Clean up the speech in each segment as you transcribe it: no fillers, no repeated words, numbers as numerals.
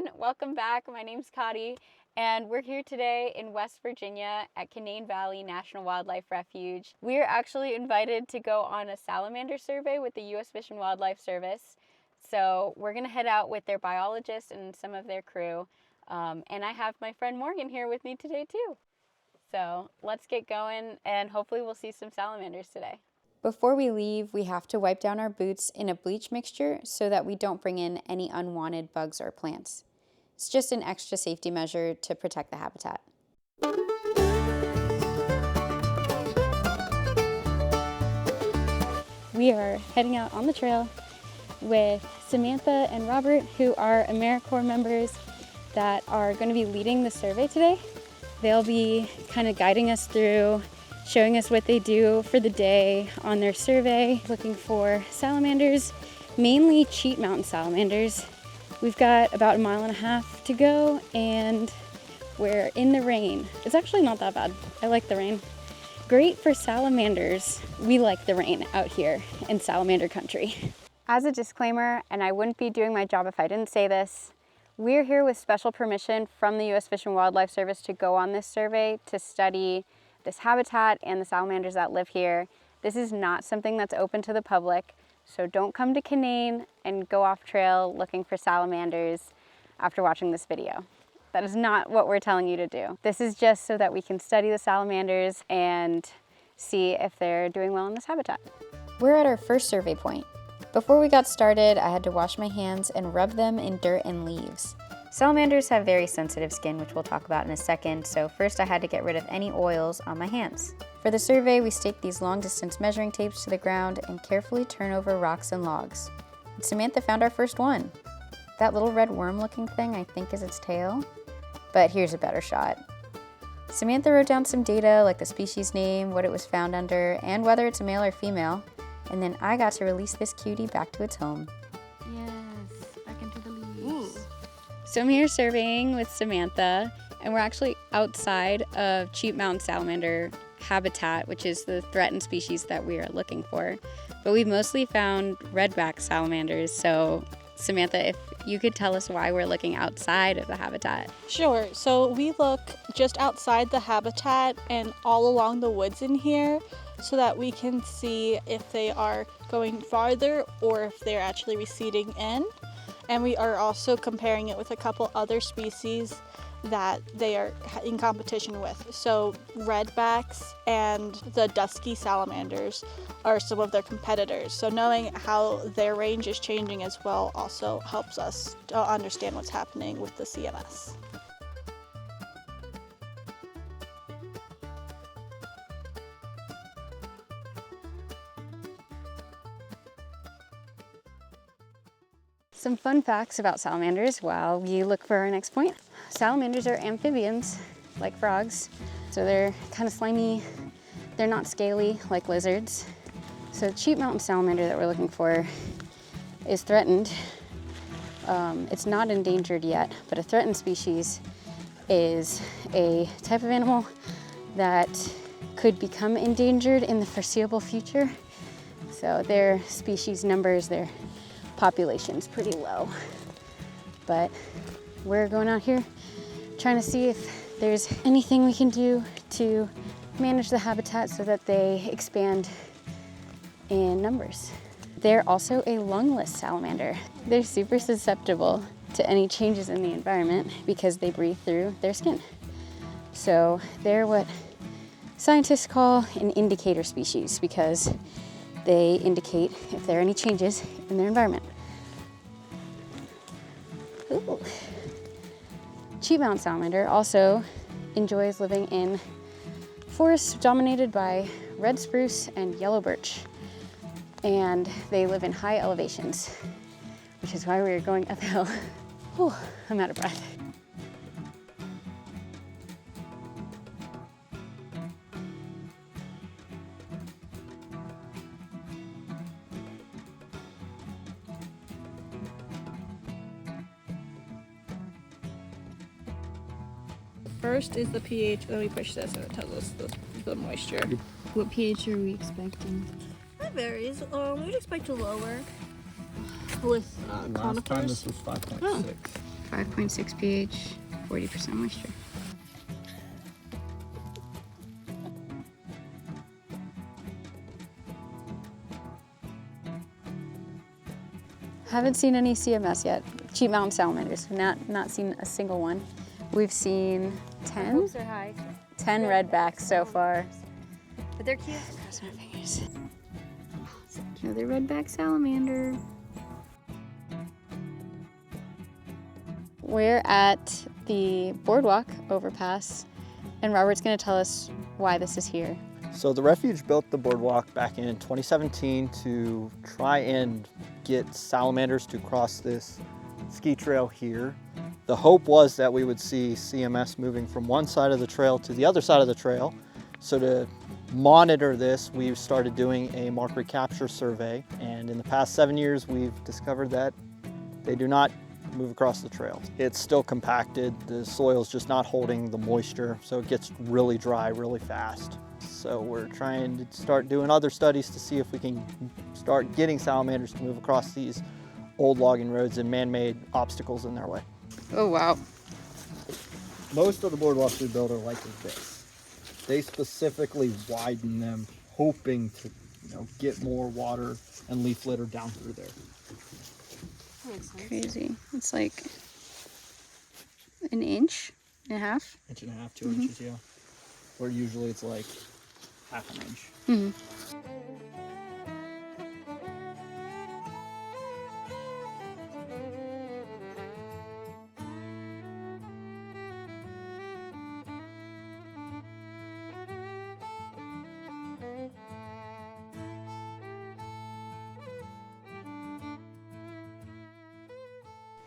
everyone, welcome back. My name's Cotty and we're here today in West Virginia at Canaan Valley National Wildlife Refuge. We're actually invited to go on a salamander survey with the U.S. Fish and Wildlife Service. So we're gonna head out with their biologists and some of their crew. And I have my friend Morgan here with me today too. So let's get going and hopefully we'll see some salamanders today. Before we leave, we have to wipe down our boots in a bleach mixture so that we don't bring in any unwanted bugs or plants. It's just an extra safety measure to protect the habitat. We are heading out on the trail with Samantha and Robert, who are AmeriCorps members that are going to be leading the survey today. They'll be kind of guiding us through, showing us what they do for the day on their survey, looking for salamanders, mainly Cheat Mountain salamanders. We've got about 1.5 miles to go and we're in the rain. It's actually not that bad. I like the rain. Great for salamanders. We like the rain out here in salamander country. As a disclaimer, and I wouldn't be doing my job if I didn't say this, we're here with special permission from the U.S. Fish and Wildlife Service to go on this survey to study this habitat and the salamanders that live here. This is not something that's open to the public, so don't come to Canaan and go off trail looking for salamanders after watching this video. That is not what we're telling you to do. This is just so that we can study the salamanders and see if they're doing well in this habitat. We're at our first survey point. Before we got started, I had to wash my hands and rub them in dirt and leaves. Salamanders have very sensitive skin, which we'll talk about in a second, so first I had to get rid of any oils on my hands. For the survey, we staked these long-distance measuring tapes to the ground and carefully turn over rocks and logs. And Samantha found our first one. That little red worm-looking thing I think is its tail, but here's a better shot. Samantha wrote down some data like the species name, what it was found under, and whether it's a male or female, and then I got to release this cutie back to its home. Yes, back into the leaves. Ooh. So I'm here surveying with Samantha, and we're actually outside of Cheat Mountain salamander habitat, which is the threatened species that we are looking for. But we've mostly found redback salamanders, so Samantha, if you could tell us why we're looking outside of the habitat. Sure. So we look just outside the habitat and all along the woods in here so that we can see if they are going farther or if they're actually receding in. And we are also comparing it with a couple other species that they are in competition with. So redbacks and the dusky salamanders are some of their competitors. So knowing how their range is changing as well also helps us to understand what's happening with the CMS. Some fun facts about salamanders while we look for our next point. Salamanders are amphibians, like frogs, so they're kind of slimy. They're not scaly like lizards. So the Cheat Mountain salamander that we're looking for is threatened. It's not endangered yet, but a threatened species is a type of animal that could become endangered in the foreseeable future. So their species numbers, their population's pretty low. But we're going out here trying to see if there's anything we can do to manage the habitat so that they expand in numbers. They're also a lungless salamander. They're super susceptible to any changes in the environment because they breathe through their skin. So they're what scientists call an indicator species because they indicate if there are any changes in their environment. Ooh. Cheat Mountain salamander also enjoys living in forests dominated by red spruce and yellow birch. And they live in high elevations, which is why we are going uphill. Whew, I'm out of breath. First is the pH, then we push this and it tells us the moisture. What pH are we expecting? That varies. We'd expect a lower with Last time conifers. this was 5.6. Oh. 5.6 pH, 40% moisture. Haven't seen any CMS yet. Cheap mountain salamanders. Not seen a single one. We've seen 10. Hopes are high. 10 redbacks so far. But they're cute. Crossing our fingers. Another redback salamander. We're at the boardwalk overpass, and Robert's going to tell us why this is here. So the Refuge built the boardwalk back in 2017 to try and get salamanders to cross this ski trail here. The hope was that we would see CMS moving from one side of the trail to the other side of the trail. So to monitor this, we've started doing a mark recapture survey. And in the past 7 years, we've discovered that they do not move across the trail. It's still compacted. The soil's just not holding the moisture, so it gets really dry really fast. So we're trying to start doing other studies to see if we can start getting salamanders to move across these old logging roads and man-made obstacles in their way. Oh, wow. Most of the boardwalks we build are like this. They specifically widen them, hoping to, get more water and leaf litter down through there. Crazy. It's like an inch and a half. Inch and a half, 2 inches, yeah. Where usually it's like half an inch.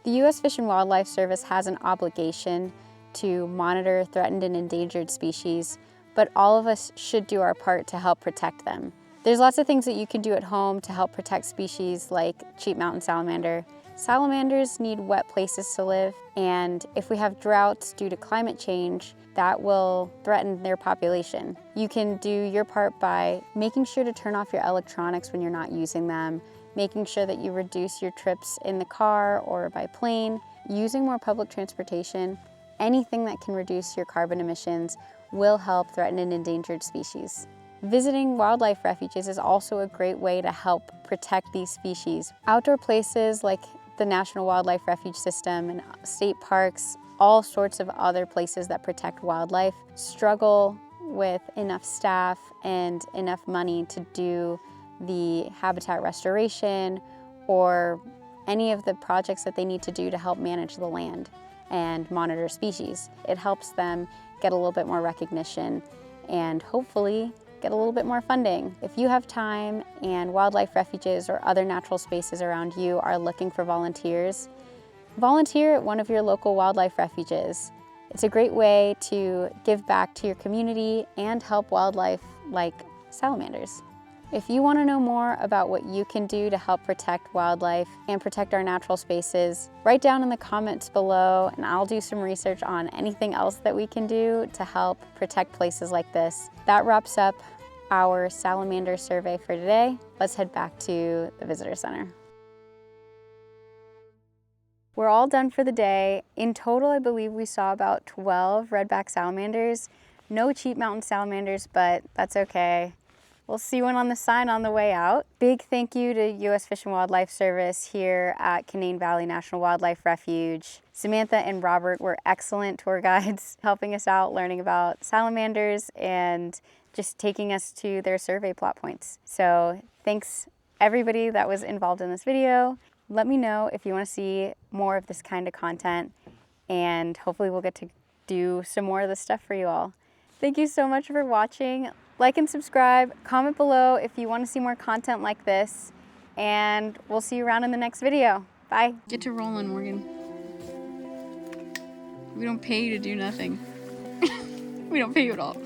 The U.S. Fish and Wildlife Service has an obligation to monitor threatened and endangered species, but all of us should do our part to help protect them. There's lots of things that you can do at home to help protect species like cheap mountain salamander. Salamanders need wet places to live, and if we have droughts due to climate change, that will threaten their population. You can do your part by making sure to turn off your electronics when you're not using them, making sure that you reduce your trips in the car or by plane, using more public transportation. Anything that can reduce your carbon emissions will help threatened and endangered species. Visiting wildlife refuges is also a great way to help protect these species. Outdoor places like the National Wildlife Refuge System and state parks, all sorts of other places that protect wildlife, struggle with enough staff and enough money to do the habitat restoration or any of the projects that they need to do to help manage the land and monitor species. It helps them get a little bit more recognition and hopefully get a little bit more funding. If you have time and wildlife refuges or other natural spaces around you are looking for volunteers, volunteer at one of your local wildlife refuges. It's a great way to give back to your community and help wildlife like salamanders. If you want to know more about what you can do to help protect wildlife and protect our natural spaces, write down in the comments below and I'll do some research on anything else that we can do to help protect places like this. That wraps up our salamander survey for today. Let's head back to the visitor center. We're all done for the day. In total, I believe we saw about 12 redback salamanders. No cheap mountain salamanders, but that's okay. We'll see one on the sign on the way out. Big thank you to U.S. Fish and Wildlife Service here at Canaan Valley National Wildlife Refuge. Samantha and Robert were excellent tour guides, helping us out, learning about salamanders and just taking us to their survey plot points. So thanks everybody that was involved in this video. Let me know if you want to see more of this kind of content, and hopefully we'll get to do some more of this stuff for you all. Thank you so much for watching. Like and subscribe, comment below if you want to see more content like this, and we'll see you around in the next video. Bye. Get to rolling, Morgan. We don't pay you to do nothing. We don't pay you at all.